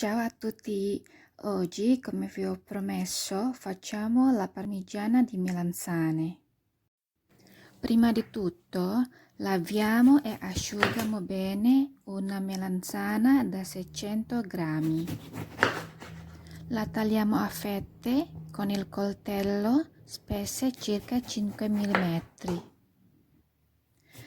Ciao a tutti, oggi come vi ho promesso facciamo la parmigiana di melanzane. Prima di tutto laviamo e asciughiamo bene una melanzana da 600 grammi. La tagliamo a fette con il coltello spesse circa 5 mm.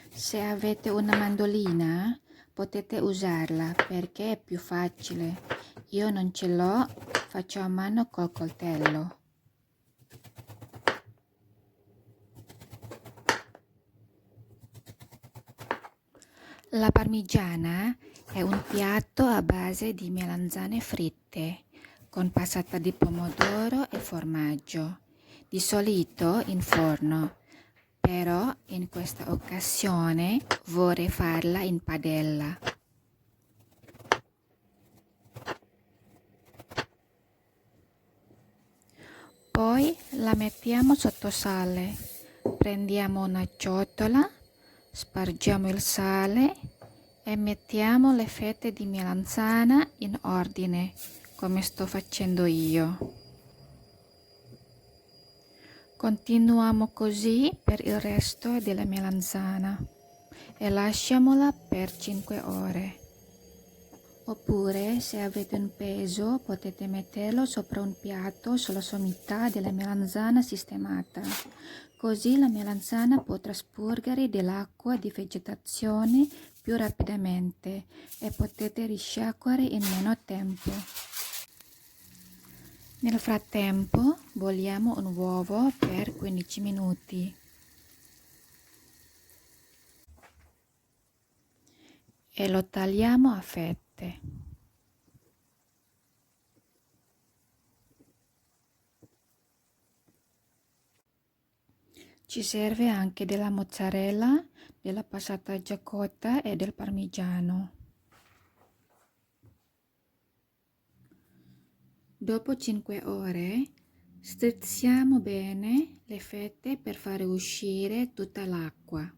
Se avete una mandolina potete usarla perché è più facile. Io non ce l'ho, faccio a mano col coltello. La parmigiana è un piatto a base di melanzane fritte con passata di pomodoro e formaggio, di solito in forno, però in questa occasione vorrei farla in padella. Poi la mettiamo sotto sale, prendiamo una ciotola, spargiamo il sale e mettiamo le fette di melanzana in ordine, come sto facendo io. Continuiamo così per il resto della melanzana e lasciamola per 5 ore. Oppure, se avete un peso, potete metterlo sopra un piatto sulla sommità della melanzana sistemata. Così la melanzana può trasporgere dell'acqua di vegetazione più rapidamente e potete risciacquare in meno tempo. Nel frattempo, bolliamo un uovo per 15 minuti. E lo tagliamo a fette. Ci serve anche della mozzarella, della passata già cotta e del parmigiano. Dopo 5 ore strizziamo bene le fette per fare uscire tutta l'acqua.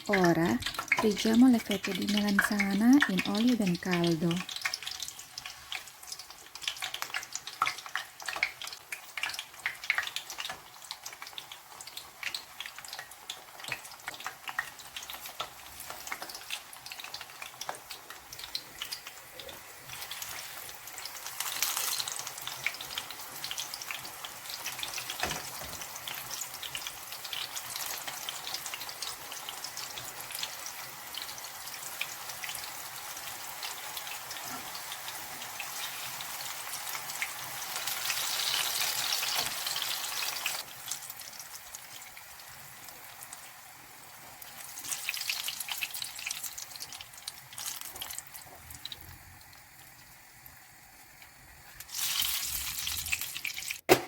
Ora friggiamo le fette di melanzana in olio ben caldo.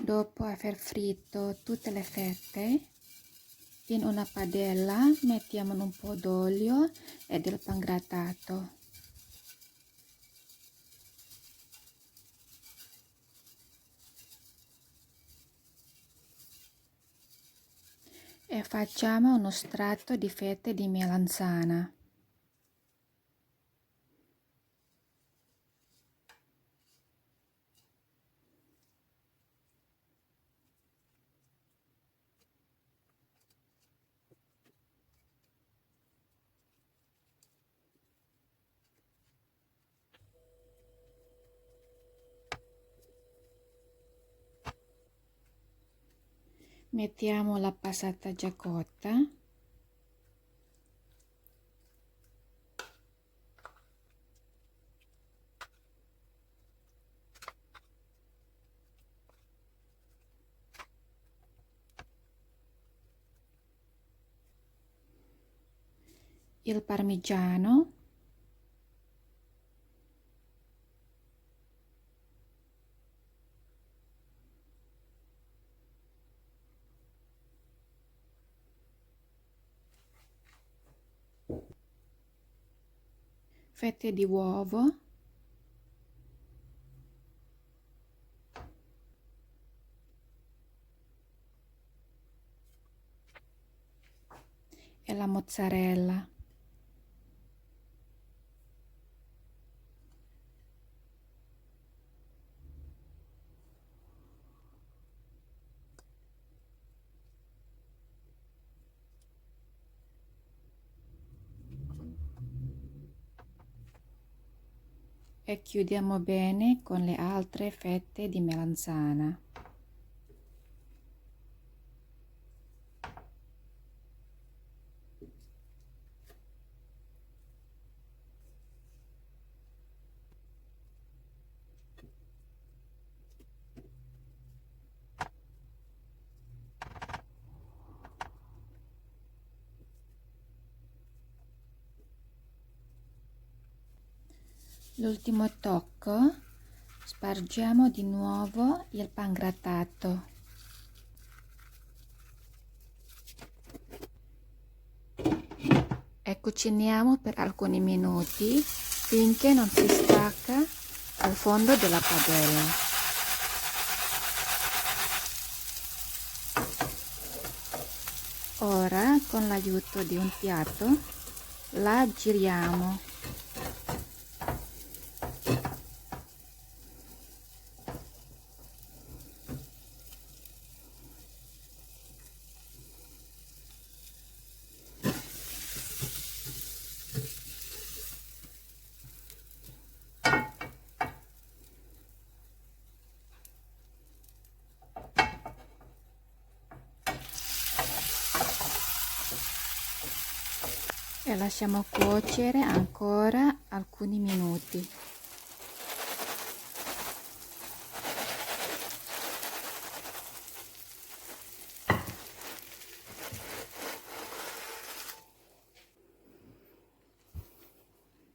Dopo aver fritto tutte le fette, in una padella mettiamo un po' d'olio e del pangrattato. E facciamo uno strato di fette di melanzana. Mettiamo la passata già cotta. il parmigiano, fette di uovo, e la mozzarella. E chiudiamo bene con le altre fette di melanzana. L'ultimo tocco, spargiamo di nuovo il pangrattato. E cuciniamo per alcuni minuti finché non si stacca al fondo della padella. Ora, con l'aiuto di un piatto, la giriamo. E lasciamo cuocere ancora alcuni minuti.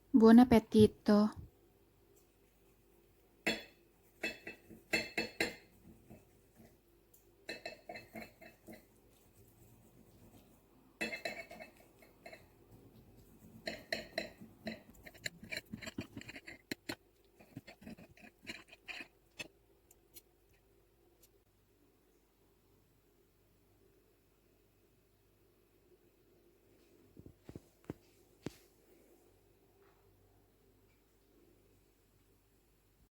Buon appetito!